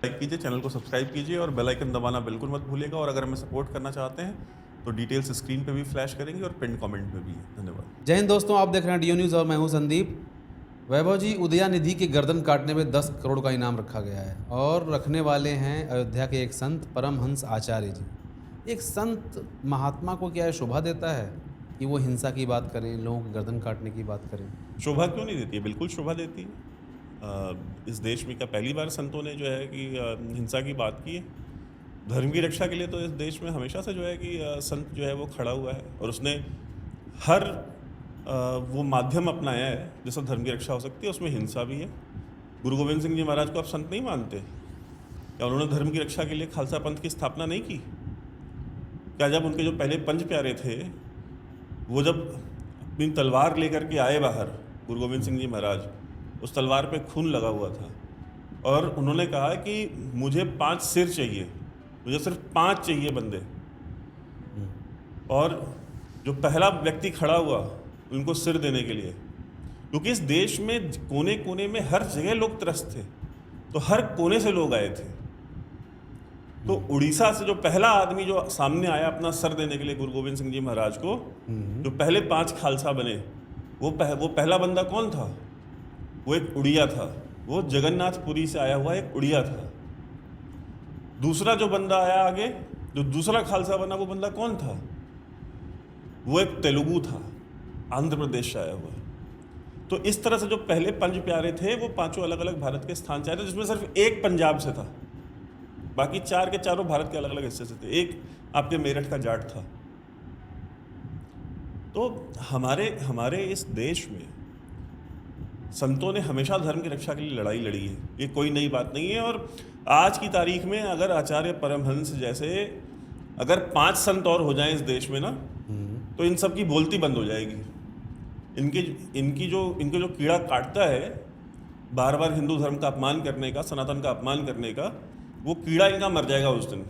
Like कीजिए, channel को subscribe कीजिए और बेल आइकन दबाना बिल्कुल मत भूलिएगा। और अगर हमें सपोर्ट करना चाहते हैं तो डिटेल्स स्क्रीन पे भी फ्लैश करेंगे और पिन कमेंट में भी है। धन्यवाद। जय हिंद दोस्तों, आप देख रहे हैं डीओ न्यूज़ और मैं हूं संदीप। वैभव जी, उदयानिधि की गर्दन काटने में 10 करोड़ का इनाम रखा गया है और रखने वाले हैं अयोध्या के एक संत परमहंस आचार्य जी। एक संत महात्मा को क्या शोभा देता है कि वो हिंसा की बात करें, लोगों की गर्दन काटने की बात करें? शोभा क्यों नहीं देती है? बिल्कुल शोभा देती है। इस देश में क्या पहली बार संतों ने जो है कि हिंसा की बात की है? धर्म की रक्षा के लिए तो इस देश में हमेशा से जो है कि संत जो है वो खड़ा हुआ है और उसने हर वो माध्यम अपनाया है जिससे धर्म की रक्षा हो सकती है। उसमें हिंसा भी है। गुरु गोविंद सिंह जी महाराज को आप संत नहीं मानते? क्या उन्होंने धर्म की रक्षा के लिए खालसा पंथ की स्थापना नहीं की? क्या जब उनके जो पहले पंच प्यारे थे वो जब अपनी तलवार लेकर के आए बाहर, गुरु गोविंद सिंह जी महाराज, उस तलवार पे खून लगा हुआ था और उन्होंने कहा कि मुझे 5 सिर चाहिए, मुझे सिर्फ 5 चाहिए बंदे। और जो पहला व्यक्ति खड़ा हुआ उनको सिर देने के लिए, क्योंकि इस देश में कोने कोने में हर जगह लोग त्रस्त थे, तो हर कोने से लोग आए थे। तो उड़ीसा से जो पहला आदमी जो सामने आया अपना सर देने के लिए गुरु गोविंद सिंह जी महाराज को, जो पहले 5 खालसा बने, वो पहला बंदा कौन था? वो एक उड़िया था। वो जगन्नाथपुरी से आया हुआ एक उड़िया था। दूसरा जो बंदा आया आगे, जो दूसरा खालसा बना, वो बंदा कौन था? वो एक तेलुगु था, आंध्र प्रदेश से आया हुआ। तो इस तरह से जो पहले पंच प्यारे थे वो 5 अलग अलग भारत के स्थान से आए थे, जिसमें सिर्फ एक पंजाब से था, बाकी 4 के चारों भारत के अलग अलग हिस्से से थे। एक आपके मेरठ का जाट था। तो हमारे इस देश में संतों ने हमेशा धर्म की रक्षा के लिए लड़ाई लड़ी है, ये कोई नई बात नहीं है। और आज की तारीख में अगर आचार्य परमहंस जैसे अगर 5 संत और हो जाएं इस देश में ना, तो इन सब की बोलती बंद हो जाएगी। इनको जो कीड़ा काटता है बार बार हिंदू धर्म का अपमान करने का, सनातन का अपमान करने का, वो कीड़ा इनका मर जाएगा उस दिन।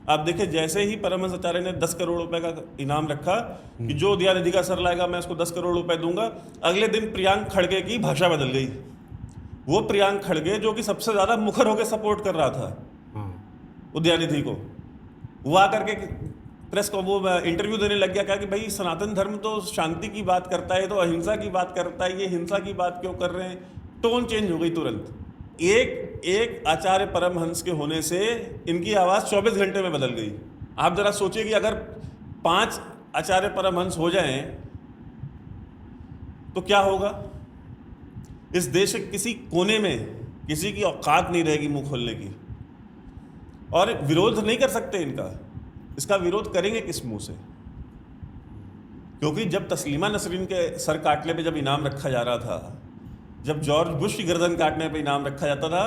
आप देखिए, जैसे ही परमहंस आचार्य ने 10 करोड़ रुपए का इनाम रखा कि जो उदयानिधि का सर लाएगा मैं उसको 10 करोड़ रुपए दूंगा, अगले दिन प्रियांक खड़गे की भाषा बदल गई। वो प्रियांक खड़गे जो कि सबसे ज्यादा मुखर होकर सपोर्ट कर रहा था उदयानिधि को, वो आकर के प्रेस को वो इंटरव्यू देने लग गया, कहा कि भाई सनातन धर्म तो शांति की बात करता है, तो अहिंसा की बात करता है, ये हिंसा की बात क्यों कर रहे हैं? टोन चेंज हो गई तुरंत। एक आचार्य परमहंस के होने से इनकी आवाज 24 घंटे में बदल गई। आप जरा सोचिए कि अगर 5 आचार्य परमहंस हो जाएं तो क्या होगा? इस देश के किसी कोने में किसी की औकात नहीं रहेगी मुंह खोलने की, और विरोध नहीं कर सकते इनका। इसका विरोध करेंगे किस मुंह से? क्योंकि जब तस्लीमा नसरीन के सर काटने पे जब इनाम रखा जा रहा था, जब जॉर्ज बुश की गर्दन काटने पे इनाम रखा जाता था,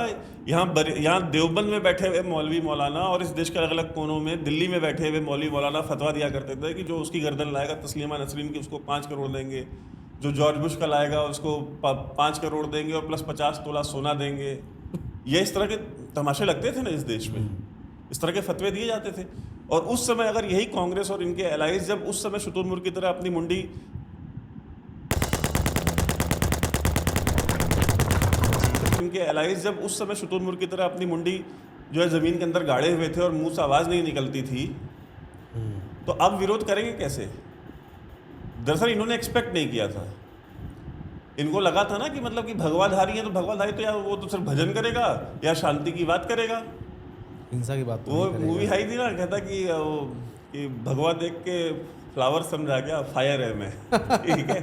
यहाँ देवबंद में बैठे हुए मौलवी मौलाना और इस देश के अलग अलग कोनों में दिल्ली में बैठे हुए मौलवी मौलाना फतवा दिया करते थे कि जो उसकी गर्दन लाएगा तस्लीमा नसरीन की, उसको 5 करोड़ देंगे, जो जॉर्ज बुश का लाएगा उसको 5 करोड़ देंगे और प्लस 50 तोला सोना देंगे। ये इस तरह के तमाशे लगते थे ना इस देश में, इस तरह के फतवे दिए जाते थे। और उस समय अगर यही कांग्रेस और इनके एलाइज जब उस समय शुतुरमुर्ग की तरह अपनी मुंडी जो है जमीन के अंदर गाड़े हुए थे और मुंह से आवाज नहीं निकलती थी, तो अब विरोध करेंगे कैसे? दरअसल इन्होंने एक्सपेक्ट नहीं किया था। इनको लगा था ना कि मतलब कि भगवाधारी है तो भगवाधारी तो यार वो तो सिर्फ भजन करेगा या शांति की बात करेगा, हिंसा की बात तो वो नहीं करेगा। मूवी आई थी ना, कहता कि भगवा देख के फ्लावर समझा गया फायर है मैं। ठीक है,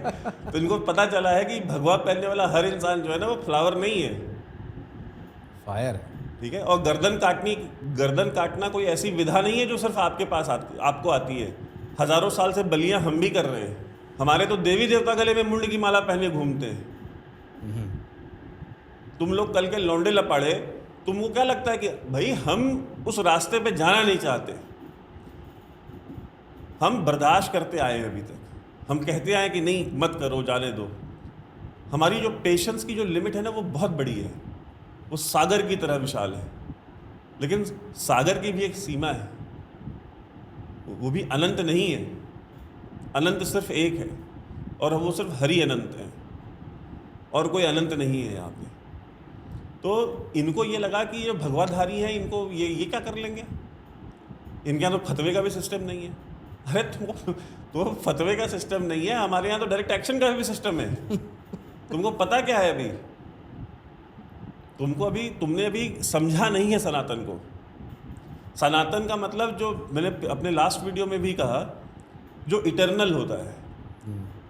तो इनको पता चला है कि भगवा पहनने वाला हर इंसान जो है ना वो फ्लावर नहीं है, फायर है। ठीक है। और गर्दन काटना कोई ऐसी विधा नहीं है जो सिर्फ आपके पास आपको आती है। हजारों साल से बलियां हम भी कर रहे हैं। हमारे तो देवी देवता गले में मुंड की माला पहने घूमते हैं। तुम लोग कल के लौंडे लपाड़े, तुमको क्या लगता है कि भाई हम उस रास्ते पे जाना नहीं चाहते? हम बर्दाश्त करते आए हैं अभी तक। हम कहते आए कि नहीं मत करो, जाने दो। हमारी जो पेशेंस की जो लिमिट है ना वो बहुत बड़ी है, वो सागर की तरह विशाल है। लेकिन सागर की भी एक सीमा है, वो भी अनंत नहीं है। अनंत सिर्फ एक है और वो सिर्फ हरि अनंत है, और कोई अनंत नहीं है यहाँ पे। तो इनको ये लगा कि ये भगवाधारी हैं, इनको ये क्या कर लेंगे, इनके यहाँ तो फतवे का भी सिस्टम नहीं है। अरे तो फतवे का सिस्टम नहीं है, हमारे यहाँ तो डायरेक्ट एक्शन का भी सिस्टम है। तुमको पता क्या है, तुमने अभी समझा नहीं है सनातन को। सनातन का मतलब, जो मैंने अपने लास्ट वीडियो में भी कहा, जो इटर्नल होता है,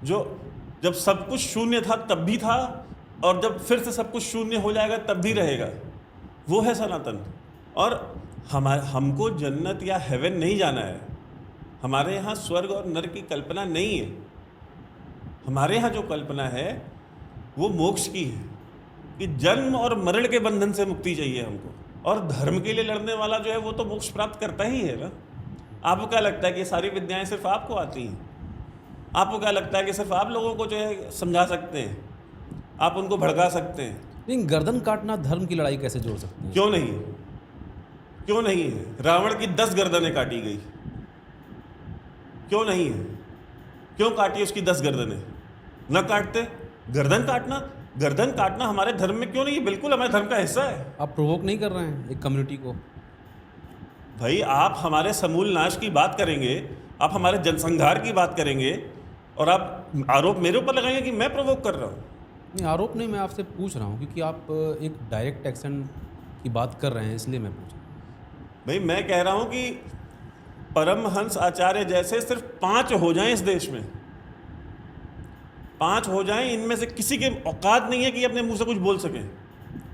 जो जब सब कुछ शून्य था तब भी था, और जब फिर से सब कुछ शून्य हो जाएगा तब भी रहेगा, वो है सनातन। और हमको जन्नत या हेवन नहीं जाना है। हमारे यहाँ स्वर्ग और नरक की कल्पना नहीं है। हमारे यहाँ जो कल्पना है वो मोक्ष की है, कि जन्म और मरण के बंधन से मुक्ति चाहिए हमको। और धर्म के लिए लड़ने वाला जो है वो तो मोक्ष प्राप्त करता ही है ना। आपको क्या लगता है कि सारी विद्याएं सिर्फ आपको आती हैं? आपको क्या लगता है कि सिर्फ आप लोगों को जो है समझा सकते हैं, आप उनको भड़का सकते हैं? लेकिन गर्दन काटना धर्म की लड़ाई कैसे जोड़ सकते हैं? क्यों नहीं, क्यों नहीं है? रावण की 10 गर्दनें काटी गई, क्यों नहीं है? क्यों काटी उसकी 10 गर्दनें? न काटते। गर्दन काटना हमारे धर्म में क्यों नहीं है? बिल्कुल हमारे धर्म का हिस्सा है। आप प्रोवोक नहीं कर रहे हैं एक कम्युनिटी को? भाई, आप हमारे समूल नाश की बात करेंगे, आप हमारे जनसंहार की बात करेंगे, और आप आरोप मेरे ऊपर लगाएंगे कि मैं प्रोवोक कर रहा हूँ। नहीं, आरोप नहीं, मैं आपसे पूछ रहा हूँ क्योंकि आप एक डायरेक्ट एक्शन की बात कर रहे हैं, इसलिए मैं पूछ रहा हूँ। भाई, मैं कह रहा हूँ कि परमहंस आचार्य जैसे सिर्फ 5 हो जाएं इस देश में, 5 हो जाएं, इनमें से किसी के औकात नहीं है कि अपने मुंह से कुछ बोल सकें,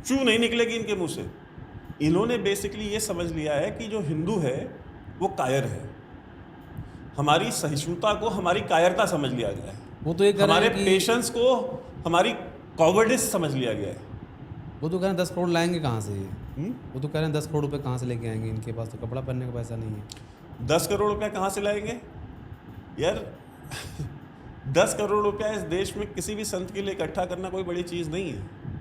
चू नहीं निकलेगी इनके मुंह से। इन्होंने बेसिकली ये समझ लिया है कि जो हिंदू है वो कायर है। हमारी सहिष्णुता को हमारी कायरता समझ लिया गया है। वो तो ये कह रहे हमारे हैं कि पेशेंस को हमारी कॉवर्डिस समझ लिया गया है। वो तो कह रहे हैं 10 करोड़ लाएंगे कहाँ से ये? वो तो कह रहे हैं 10 करोड़ रुपए कहाँ से लेके आएंगे, इनके पास तो कपड़ा पहनने का पैसा नहीं है। 10 करोड़ रुपया कहाँ से लाएंगे यार? 10 करोड़ रुपया इस देश में किसी भी संत के लिए इकट्ठा करना कोई बड़ी चीज़ नहीं है।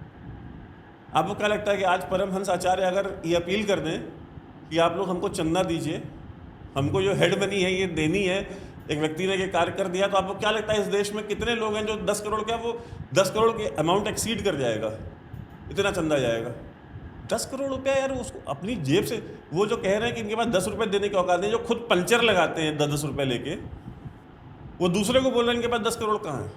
आपको क्या लगता है कि आज परमहंस आचार्य अगर ये अपील कर दें कि आप लोग हमको चंदा दीजिए, हमको जो हेड मनी है ये देनी है, एक व्यक्ति ने ये कार्य कर दिया, तो आपको क्या लगता है इस देश में कितने लोग हैं जो 10 करोड़ क्या, वो 10 करोड़ के अमाउंट एक्सीड कर जाएगा, इतना चंदा जाएगा? 10 करोड़ रुपया यार, उसको अपनी जेब से, वो जो कह रहे हैं कि इनके पास 10 रुपये देने के औकात नहीं, जो खुद पंचर लगाते हैं 10-10 रुपये लेके, वो दूसरे को बोल रहे हैं इनके पास 10 करोड़ कहाँ है?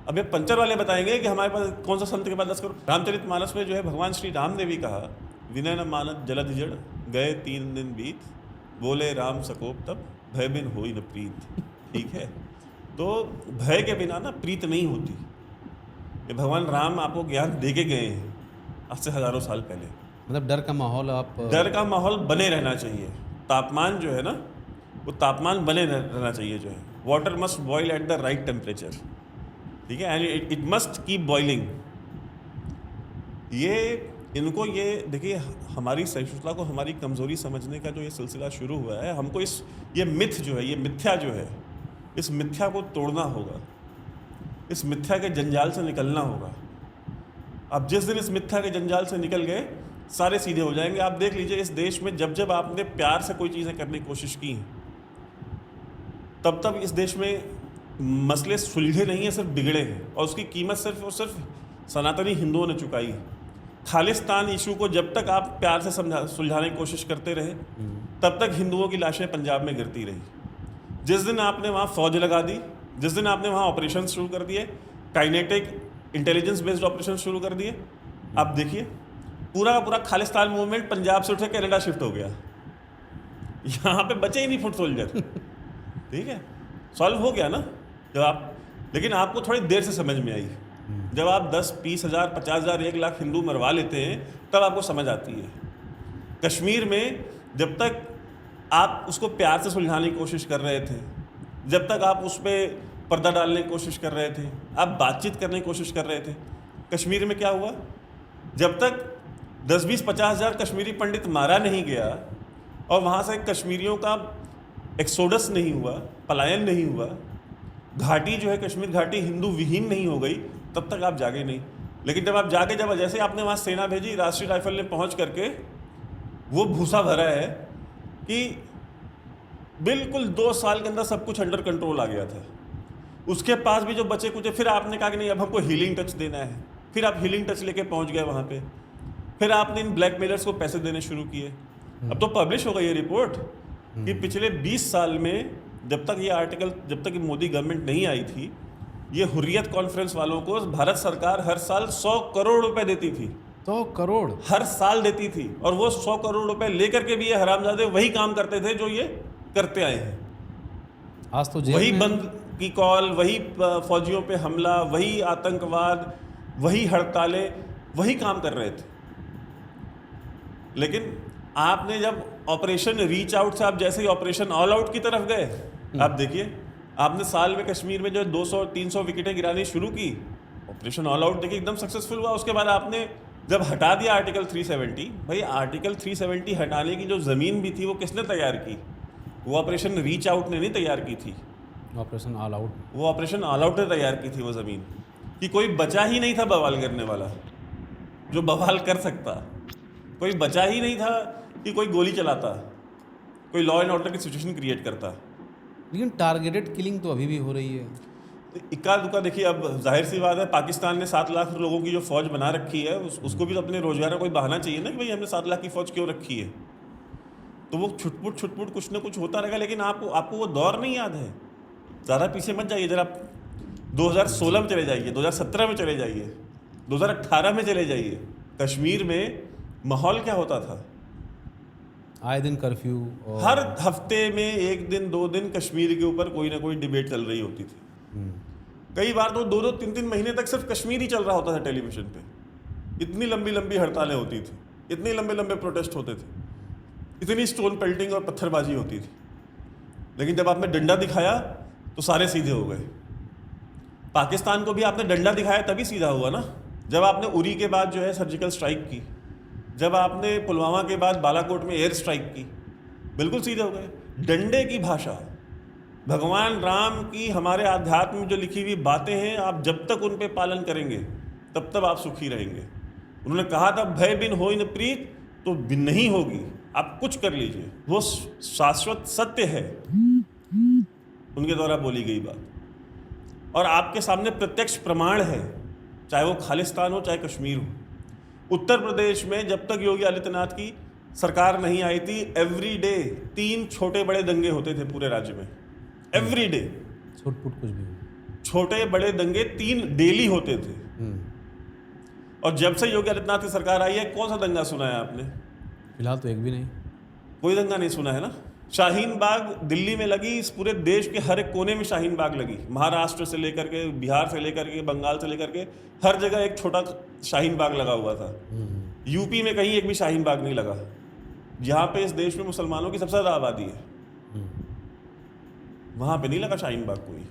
अब ये पंचर वाले बताएंगे कि हमारे पास कौन सा संत के पास 10 करोड़। रामचरितमानस में जो है भगवान श्री राम ने भी कहा, विनय न मानत जलधि जड़, गए 3 दिन बीत, बोले राम सकोप तब, भय बिन होई न प्रीत। ठीक है, तो भय के बिना ना प्रीत नहीं होती। ये भगवान राम आपको ज्ञान दे के गए हैं आज से हजारों साल पहले। मतलब डर का माहौल, आप डर का माहौल बने रहना चाहिए। तापमान जो है ना, वो तापमान बने रहना चाहिए जो है। Water must boil at the right temperature, ठीक है, and it must keep boiling. ये इनको ये देखिए, हमारी सहिष्णुता को हमारी कमज़ोरी समझने का जो ये सिलसिला शुरू हुआ है, हमको ये मिथ जो है, ये मिथ्या जो है, इस मिथ्या को तोड़ना होगा, इस मिथ्या के जंजाल से निकलना होगा। अब जिस दिन इस मिथ्या के जंजाल से निकल गए, सारे सीधे हो जाएंगे। आप देख लीजिए, इस देश में जब जब आपने प्यार से कोई चीज़ें करने की कोशिश की, तब तब इस देश में मसले सुलझे नहीं हैं, सिर्फ बिगड़े हैं, और उसकी कीमत सिर्फ और सिर्फ सनातनी हिंदुओं ने चुकाई है। खालिस्तान इशू को जब तक आप प्यार से सुलझाने की कोशिश करते रहे, तब तक हिंदुओं की लाशें पंजाब में गिरती रही। जिस दिन आपने वहाँ फौज लगा दी, जिस दिन आपने वहाँ ऑपरेशन शुरू कर दिए, काइनेटिक इंटेलिजेंस बेस्ड ऑपरेशन शुरू कर दिए, आप देखिए पूरा का पूरा खालिस्तान मूवमेंट पंजाब से उठे कनाडा शिफ्ट हो गया। यहाँ पे बचे ही नहीं फुट सोल्जर। ठीक है, सॉल्व हो गया ना जब आप, लेकिन आपको थोड़ी देर से समझ में आई। जब आप 10, 20 हज़ार, 50 हज़ार, 1 लाख हिंदू मरवा लेते हैं, तब आपको समझ आती है। कश्मीर में जब तक आप उसको प्यार से सुलझाने की कोशिश कर रहे थे, जब तक आप उस पर पर्दा डालने की कोशिश कर रहे थे, आप बातचीत करने की कोशिश कर रहे थे, कश्मीर में क्या हुआ? जब तक 10, 20, 50 हज़ार कश्मीरी पंडित मारा नहीं गया और वहाँ से कश्मीरियों का एक्सोडस नहीं हुआ, पलायन नहीं हुआ, घाटी जो है कश्मीर घाटी हिंदू विहीन नहीं हो गई, तब तक आप जागे नहीं। लेकिन जब आप जाके, जब जैसे आपने वहाँ सेना भेजी, राष्ट्रीय राइफल ने पहुँच करके वो भूसा भरा है कि बिल्कुल 2 साल के अंदर सब कुछ अंडर कंट्रोल आ गया था। उसके पास भी जो बचे कुछ, फिर आपने कहा कि नहीं अब हमको हीलिंग टच देना है, फिर आप हीलिंग टच लेके पहुंच गए वहां पे, फिर आपने इन ब्लैकमेलर्स को पैसे देने शुरू किए। अब तो पब्लिश हो गई ये रिपोर्ट कि पिछले 20 साल में जब तक ये मोदी गवर्नमेंट नहीं आई थी, ये हुर्रियत कॉन्फ्रेंस वालों को भारत सरकार हर साल 100 करोड़ रुपए देती थी। 100 करोड़ हर साल देती थी, और वो 100 करोड़ रुपए लेकर के भी ये हरामजादे वही काम करते थे जो ये करते आए हैं। आज तो जेल वही में बंद की कॉल, वही फौजियों पे हमला, वही आतंकवाद, वही हड़तालें, वही काम कर रहे थे। लेकिन आपने जब ऑपरेशन रीच आउट से आप जैसे ही ऑपरेशन ऑल आउट की तरफ गए, आप देखिए आपने साल में कश्मीर में जो 200-300 विकेटें गिरानी शुरू की, ऑपरेशन ऑल आउट देखिए एकदम सक्सेसफुल हुआ। उसके बाद आपने जब हटा दिया आर्टिकल 370, भाई आर्टिकल 370 हटाने की जो ज़मीन भी थी वो किसने तैयार की? वो ऑपरेशन रीच आउट ने नहीं तैयार की थी, ऑपरेशन ऑल आउट, वो ऑपरेशन ऑल आउट ने तैयार की थी वो ज़मीन। कि कोई बचा ही नहीं था बवाल करने वाला, जो बवाल कर सकता। कोई बचा ही नहीं था कि कोई गोली चलाता, कोई लॉ एंड ऑर्डर की सिचुएशन क्रिएट करता। लेकिन टारगेटेड किलिंग तो अभी भी हो रही है। तो इक्का दुक्का देखिए, अब जाहिर सी बात है पाकिस्तान ने 7 लाख लोगों की जो फौज बना रखी है, उसको भी तो अपने रोजगार का कोई बहाना चाहिए ना कि भाई हमने 7 लाख की फौज क्यों रखी है। तो वो छुटपुट कुछ ना कुछ होता रहेगा। लेकिन आपको वो दौर नहीं याद है। ज़्यादा पीछे मत जाइए, जरा 2016 में चले जाइए, 2017 में चले जाइए, 2018 में चले जाइए। कश्मीर में माहौल क्या होता था? आए दिन कर्फ्यू और हर हफ्ते में 1 दिन 2 दिन कश्मीर के ऊपर कोई ना कोई डिबेट चल रही होती थी। कई बार तो 2-2 3-3 महीने तक सिर्फ कश्मीर ही चल रहा होता था टेलीविजन पे। इतनी लंबी लंबी हड़तालें होती थी, इतने लंबे लंबे प्रोटेस्ट होते थे, इतनी स्टोन पेल्टिंग और पत्थरबाजी होती थी। लेकिन जब आपने डंडा दिखाया तो सारे सीधे हो गए। पाकिस्तान को भी आपने डंडा दिखाया तभी सीधा हुआ ना, जब आपने उरी के बाद जो है सर्जिकल स्ट्राइक की, जब आपने पुलवामा के बाद बालाकोट में एयर स्ट्राइक की, बिल्कुल सीधे हो गए। डंडे की भाषा, भगवान राम की हमारे आध्यात्म में जो लिखी हुई बातें हैं, आप जब तक उन पे पालन करेंगे तब तक आप सुखी रहेंगे। उन्होंने कहा था भय बिन होई न प्रीत, तो बिन नहीं होगी, आप कुछ कर लीजिए, वो शाश्वत सत्य है उनके द्वारा बोली गई बात। और आपके सामने प्रत्यक्ष प्रमाण है, चाहे वो खालिस्तान हो चाहे कश्मीर हो। उत्तर प्रदेश में जब तक योगी आदित्यनाथ की सरकार नहीं आई थी, एवरी डे 3 छोटे बड़े दंगे होते थे पूरे राज्य में। एवरी डे छुटपुट कुछ भी छोटे बड़े दंगे 3 डेली होते थे। और जब से योगी आदित्यनाथ की सरकार आई है, कौन सा दंगा सुना है आपने? फिलहाल तो एक भी नहीं। कोई दंगा नहीं सुना है ना। शाहीन बाग दिल्ली में लगी, इस पूरे देश के हर एक कोने में शाहीन बाग लगी। महाराष्ट्र से लेकर के, बिहार से लेकर के, बंगाल से लेकर के, हर जगह एक छोटा शाहीन बाग लगा हुआ था। यूपी में कहीं एक भी शाहीन बाग नहीं लगा, जहाँ पे इस देश में मुसलमानों की सबसे ज़्यादा आबादी है, वहाँ पे नहीं लगा शाहीन बाग कोई।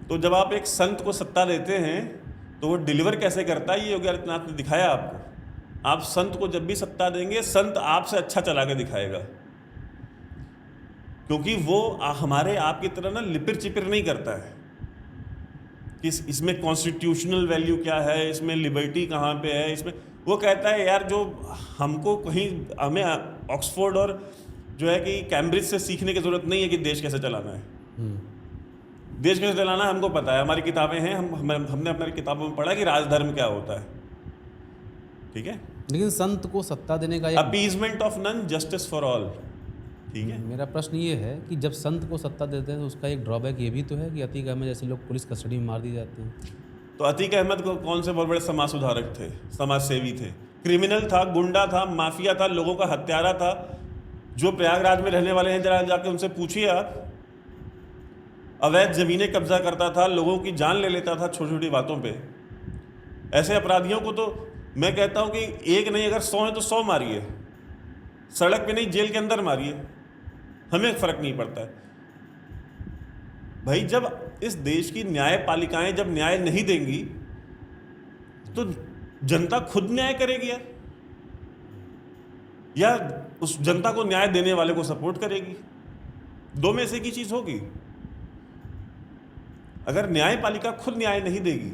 तो जब आप एक संत को सत्ता देते हैं तो वो डिलीवर कैसे करता है, ये योगी आदित्यनाथ ने दिखाया आपको। आप संत को जब भी सत्ता देंगे, संत आपसे अच्छा चला के दिखाएगा, क्योंकि वो हमारे आपकी तरह ना लिपिर चिपिर नहीं करता है कि इसमें कॉन्स्टिट्यूशनल वैल्यू क्या है, इसमें लिबर्टी कहाँ पे है, इसमें वो कहता है यार जो हमको हमें ऑक्सफोर्ड और जो है कि कैम्ब्रिज से सीखने की ज़रूरत नहीं है कि देश कैसे चलाना है। देश कैसे चलाना हमको पता है, हमारी किताबें हैं, हमने अपनी किताबों में पढ़ा कि राजधर्म क्या होता है। ठीक है, लेकिन संत को सत्ता देने का एक appeasement of none, justice for all. ठीक है, मेरा प्रश्न ये है कि जब संत को सत्ता देते हैं तो उसका एक ड्रॉबैक ये भी तो है कि अतीक अहमद जैसे लोग पुलिस कस्टडी में मार दिए जाते हैं। तो अतीक अहमद को कौन से बहुत बड़े समाज सुधारक थे, समाज सेवी थे? क्रिमिनल था, गुंडा था, माफिया था, लोगों का हत्यारा था। जो प्रयागराज में रहने वाले हैं, जरा जाके उनसे पूछिए आप। अवैध जमीनें कब्जा करता था, लोगों की जान ले लेता था छोटी छोटी बातों पे। ऐसे अपराधियों को तो मैं कहता हूं कि एक नहीं, अगर 100 है तो 100 मारिए, सड़क पे नहीं जेल के अंदर मारिए, हमें फर्क नहीं पड़ता है। भाई जब इस देश की न्यायपालिकाएं जब न्याय नहीं देंगी तो जनता खुद न्याय करेगी या उस जनता को न्याय देने वाले को सपोर्ट करेगी? दो में से एक ही चीज होगी। अगर न्यायपालिका खुद न्याय नहीं देगी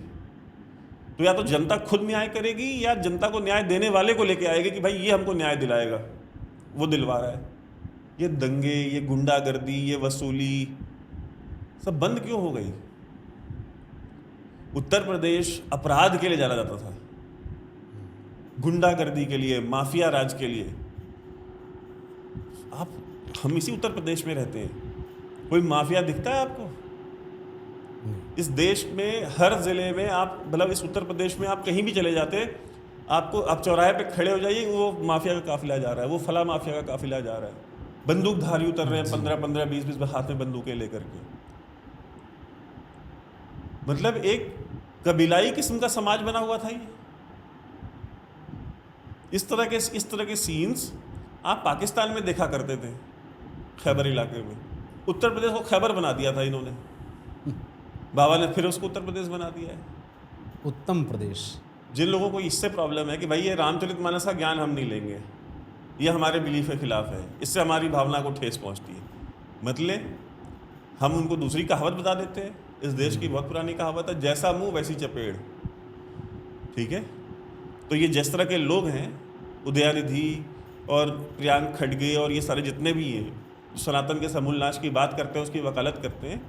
तो या तो जनता खुद न्याय करेगी या जनता को न्याय देने वाले को लेके आएगी कि भाई ये हमको न्याय दिलाएगा, वो दिलवा रहा है। ये दंगे, ये गुंडागर्दी, ये वसूली सब बंद क्यों हो गई? उत्तर प्रदेश अपराध के लिए जाना जाता था, गुंडागर्दी के लिए, माफिया राज के लिए। हम इसी उत्तर प्रदेश में रहते हैं, कोई माफिया दिखता है आपको? इस देश में हर जिले में आप, मतलब इस उत्तर प्रदेश में आप कहीं भी चले जाते, आपको, आप चौराहे पे खड़े हो जाइए, वो माफिया का काफिला जा रहा है, वो फला माफिया का काफिला जा रहा है, बंदूकधारी उतर रहे हैं 15-15, 20-20 हाथ में बंदूकें लेकर के। मतलब एक कबीलाई किस्म का समाज बना हुआ था ये। इस तरह के सीन्स आप पाकिस्तान में देखा करते थे, खैबर इलाके में। उत्तर प्रदेश को खैबर बना दिया था इन्होंने, बाबा ने फिर उसको उत्तर प्रदेश बना दिया है। उत्तम प्रदेश। जिन लोगों को इससे प्रॉब्लम है कि भाई ये रामचरितमानस का ज्ञान हम नहीं लेंगे, ये हमारे बिलीफ के खिलाफ है, इससे हमारी भावना को ठेस पहुंचती है, मतलब हम उनको दूसरी कहावत बता देते हैं। इस देश की बहुत पुरानी कहावत है, जैसा मुंह वैसी चपेड़। ठीक है, तो ये जिस तरह के लोग हैं, उदयानिधि और प्रियांक खड़गे और ये सारे जितने भी हैं, सनातन के समूल नाश की बात करते हैं, उसकी वकालत करते हैं,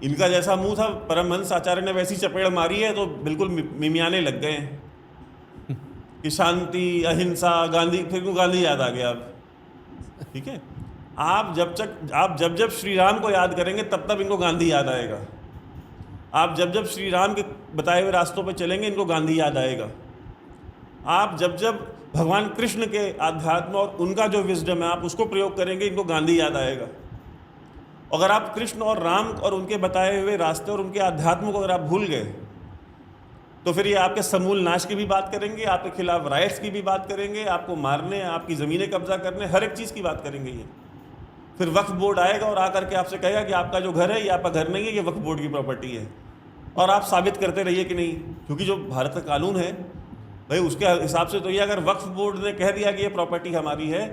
इनका जैसा मुंह था परमहंस आचार्य ने वैसी चपेड़ मारी है, तो बिल्कुल मिमियाने लग गए हैं कि शांति, अहिंसा, गांधी। फिर को गांधी याद आ गया अब। ठीक है, आप जब श्री राम को याद करेंगे तब तब इनको गांधी याद आएगा। आप जब श्री राम के बताए हुए रास्तों पर चलेंगे, इनको गांधी याद आएगा। आप जब भगवान कृष्ण के आध्यात्म और उनका जो विजडम है, आप उसको प्रयोग करेंगे, इनको गांधी याद आएगा। अगर आप कृष्ण और राम और उनके बताए हुए रास्ते और उनके आध्यात्म को अगर आप भूल गए, तो फिर ये आपके समूल नाश की भी बात करेंगे, आपके खिलाफ राइट्स की भी बात करेंगे, आपको मारने, आपकी ज़मीनें कब्जा करने, हर एक चीज़ की बात करेंगे ये। फिर वक्फ बोर्ड आएगा और आकर के आपसे कहेगा कि आपका जो घर है ये आपका घर नहीं है, ये वक्फ बोर्ड की प्रॉपर्टी है, और आप साबित करते रहिए कि नहीं, क्योंकि जो भारत का कानून है भाई उसके हिसाब से तो ये, अगर वक्फ बोर्ड ने कह दिया कि ये प्रॉपर्टी हमारी है,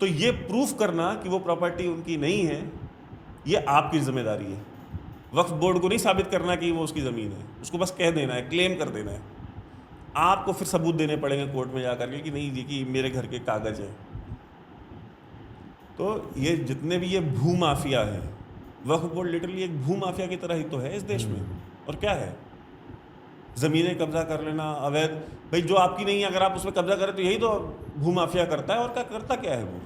तो ये प्रूफ करना कि वो प्रॉपर्टी उनकी नहीं है, ये आपकी जिम्मेदारी है। वक्फ बोर्ड को नहीं साबित करना कि वो उसकी ज़मीन है, उसको बस कह देना है, क्लेम कर देना है। आपको फिर सबूत देने पड़ेंगे कोर्ट में जाकर के कि नहीं, ये कि मेरे घर के कागज़ हैं। तो ये जितने भी ये भू माफिया है, वक्फ बोर्ड लिटरली एक भू माफिया की तरह ही तो है इस देश में। और क्या है, ज़मीनें कब्जा कर लेना, अवैध, भाई जो आपकी नहीं है अगर आप उस पर कब्जा करें तो यही तो भू माफिया करता है। और क्या करता क्या है वो?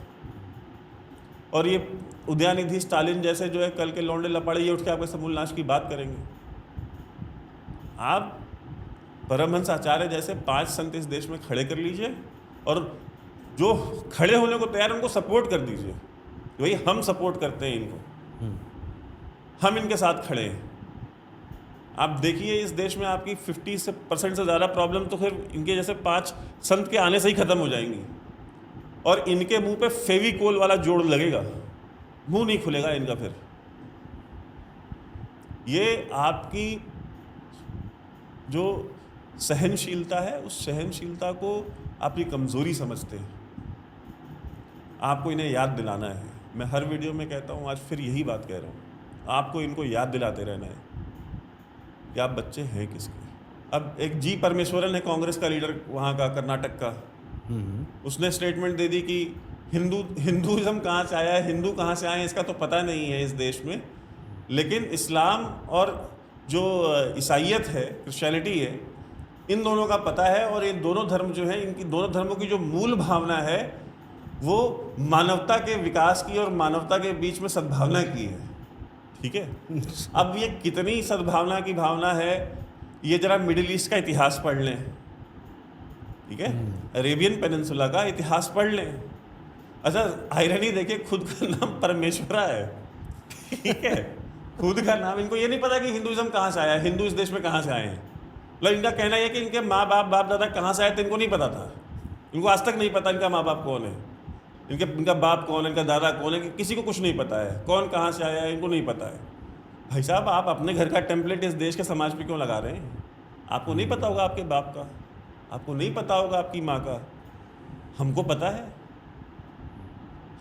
और ये उदयानिधि, स्टालिन जैसे जो है कल के लौंडे लपाड़े, ये उठ के आपके समूल नाश की बात करेंगे। आप परमहंस आचार्य जैसे 5 संत इस देश में खड़े कर लीजिए, और जो खड़े होने को तैयार उनको सपोर्ट कर दीजिए। भाई हम सपोर्ट करते हैं इनको, हम इनके साथ खड़े हैं। आप देखिए इस देश में आपकी 50% से ज़्यादा प्रॉब्लम तो फिर इनके जैसे 5 संत के आने से ही ख़त्म हो जाएंगी, और इनके मुंह पे फेविकोल वाला जोड़ लगेगा, मुंह नहीं खुलेगा इनका। फिर ये आपकी जो सहनशीलता है, उस सहनशीलता को आपकी कमज़ोरी समझते हैं। आपको इन्हें याद दिलाना है। मैं हर वीडियो में कहता हूँ, आज फिर यही बात कह रहा हूँ, आपको इनको याद दिलाते रहना है कि आप बच्चे हैं किसके। अब एक जी परमेश्वरन है, कांग्रेस का लीडर वहाँ का, कर्नाटक का, उसने स्टेटमेंट दे दी कि हिंदुइज्म कहाँ से आया है, हिंदू कहाँ से आए हैं इसका तो पता नहीं है इस देश में, लेकिन इस्लाम और जो ईसाइयत है, क्रिश्चियनिटी है, इन दोनों का पता है। और ये दोनों धर्म जो हैं, इनकी दोनों धर्मों की जो मूल भावना है वो मानवता के विकास की और मानवता के बीच में सद्भावना की है। ठीक है, अब ये कितनी सद्भावना की भावना है, ये जरा मिडिल ईस्ट का इतिहास पढ़ लें। ठीक है, अरेबियन पेनिनसुला का इतिहास पढ़ लें। अच्छा, आयरनी देखिए, खुद का नाम परमेश्वरा है। ठीक है, खुद का नाम, इनको ये नहीं पता कि हिंदुइज्म कहाँ से आया है, हिंदू इस देश में कहाँ से आए हैं। मतलब इनका कहना यह कि इनके माँ बाप, बाप दादा कहाँ से आए थे, इनको नहीं पता था। इनको आज तक नहीं पता इनका माँ बाप कौन है, इनका बाप कौन है, इनका दादा कौन है, किसी को कुछ नहीं पता है। कौन कहाँ से आया है इनको नहीं पता है। भाई साहब, आप अपने घर का टेम्पलेट इस देश के समाज पे क्यों लगा रहे हैं? आपको नहीं पता होगा आपके बाप का, आपको नहीं पता होगा आपकी माँ का, हमको पता है।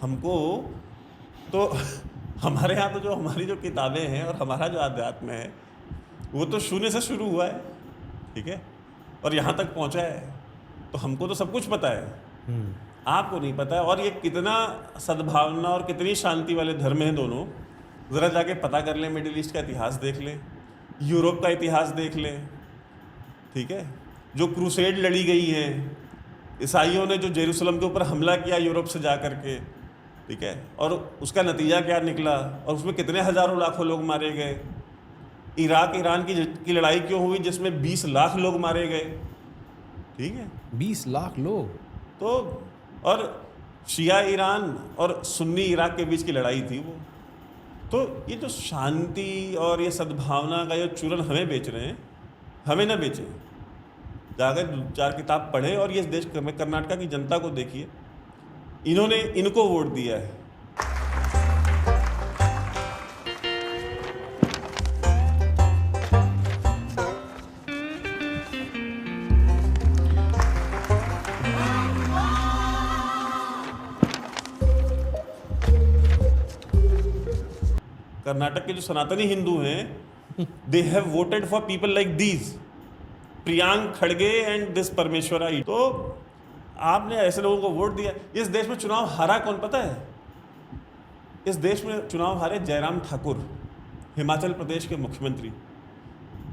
हमको तो हमारे यहाँ तो जो हमारी जो किताबें हैं और हमारा जो अध्यात्म है वो तो शून्य से शुरू हुआ है। ठीक है, और यहाँ तक पहुँचा है, तो हमको तो सब कुछ पता है, आपको नहीं पता है। और ये कितना सद्भावना और कितनी शांति वाले धर्म हैं दोनों, ज़रा जाके पता कर लें, मिडिल ईस्ट का इतिहास देख लें। यूरोप का इतिहास देख लें, ठीक है, जो क्रूसेड लड़ी गई है, ईसाइयों ने जो जेरूसलम के ऊपर हमला किया यूरोप से जा कर के, ठीक है, और उसका नतीजा क्या निकला, और उसमें कितने हजारों लाखों लोग मारे गए। इराक ईरान की लड़ाई क्यों हुई जिसमें 20 लाख लोग मारे गए, ठीक है, 20 लाख लोग। तो और शिया ईरान और सुन्नी इराक के बीच की लड़ाई थी वो। तो ये जो शांति और ये सद्भावना का ये चूरन हमें बेच रहे हैं, हमें ना बेचें। जाकर 4 किताब पढ़े और ये देश में कर्नाटका की जनता को देखिए, इन्होंने इनको वोट दिया है। कर्नाटक के जो सनातनी हिंदू हैं, they have voted for people like these, Priyank खड़गे एंड दिस परमेश्वरा। तो आपने ऐसे लोगों को वोट दिया। इस देश में चुनाव हारा कौन पता है? इस देश में चुनाव हारे जयराम ठाकुर, हिमाचल प्रदेश के मुख्यमंत्री,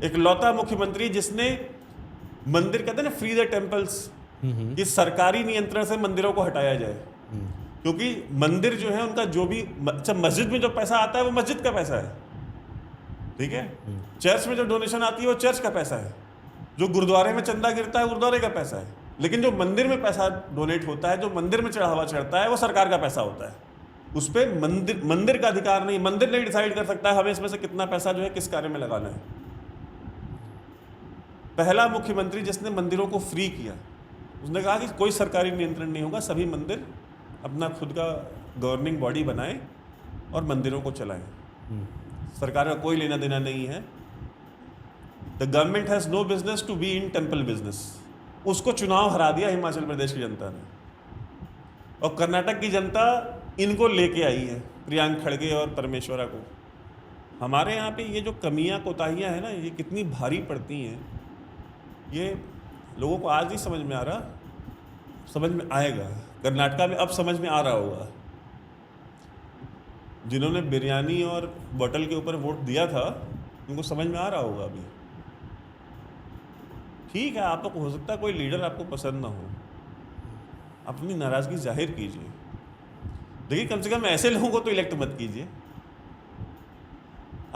इकलौता मुख्यमंत्री जिसने मंदिर, कहते हैं ना फ्री द टेम्पल्स, कि सरकारी नियंत्रण से मंदिरों को हटाया जाए। क्योंकि मंदिर जो है उनका जो भी, अच्छा मस्जिद में जो पैसा आता है वो मस्जिद का पैसा है, ठीक है, चर्च में जो डोनेशन आती है वो चर्च का पैसा है, जो गुरुद्वारे में चंदा गिरता है गुरुद्वारे का पैसा है, लेकिन जो मंदिर में पैसा डोनेट होता है, जो मंदिर में चढ़ावा चढ़ता है, वो सरकार का पैसा होता है। उस पर मंदिर का अधिकार नहीं, मंदिर नहीं डिसाइड कर सकता है हमें इसमें से कितना पैसा जो है किस कार्य में लगाना है। पहला मुख्यमंत्री जिसने मंदिरों को फ्री किया, उसने कहा कि कोई सरकारी नियंत्रण नहीं होगा, सभी मंदिर अपना खुद का गवर्निंग बॉडी बनाएं और मंदिरों को चलाएं, सरकार का कोई लेना देना नहीं है। The government has no business to be in temple business. उसको चुनाव हरा दिया हिमाचल प्रदेश की जनता ने, और कर्नाटक की जनता इनको लेके आई है, प्रियांक खड़गे और परमेश्वरा को। हमारे यहाँ पे ये जो कमियां कोताहियां हैं ना, ये कितनी भारी पड़ती हैं, ये लोगों को आज नहीं समझ में आ रहा, समझ में आएगा। कर्नाटका में अब समझ में आ रहा होगा। जिन्होंने बिरयानी और बोतल के ऊपर वोट दिया था, उनको समझ में आ रहा होगा अभी। ठीक है, आपको हो सकता है कोई लीडर आपको पसंद ना हो, अपनी नाराजगी जाहिर कीजिए, देखिए कम से कम ऐसे लोगों को तो इलेक्ट मत कीजिए।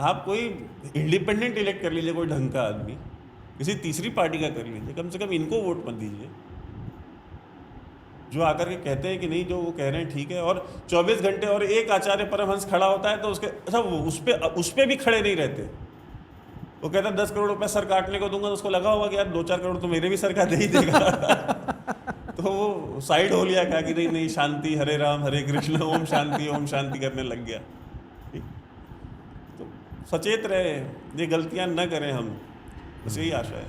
आप कोई इंडिपेंडेंट इलेक्ट कर लीजिए, कोई ढंग का आदमी, किसी तीसरी पार्टी का कर लीजिए, कम से कम इनको वोट मत दीजिए जो आकर के कहते हैं कि नहीं जो वो कह रहे हैं ठीक है। और 24 घंटे और एक आचार्य परमहंस खड़ा होता है तो उसके, अच्छा उस पे भी खड़े नहीं रहते। वो कहता है 10 करोड़ रुपए सर काटने को दूंगा, तो उसको लगा होगा कि यार 2-4 करोड़ तो मेरे भी सर का दे ही देगा तो वो साइड हो लिया, कहा कि नहीं नहीं शांति, हरे राम हरे कृष्ण, ओम शांति करने लग गया। ठीक, तो सचेत रहे, ये गलतियां न करें हम, बस यही आशा है।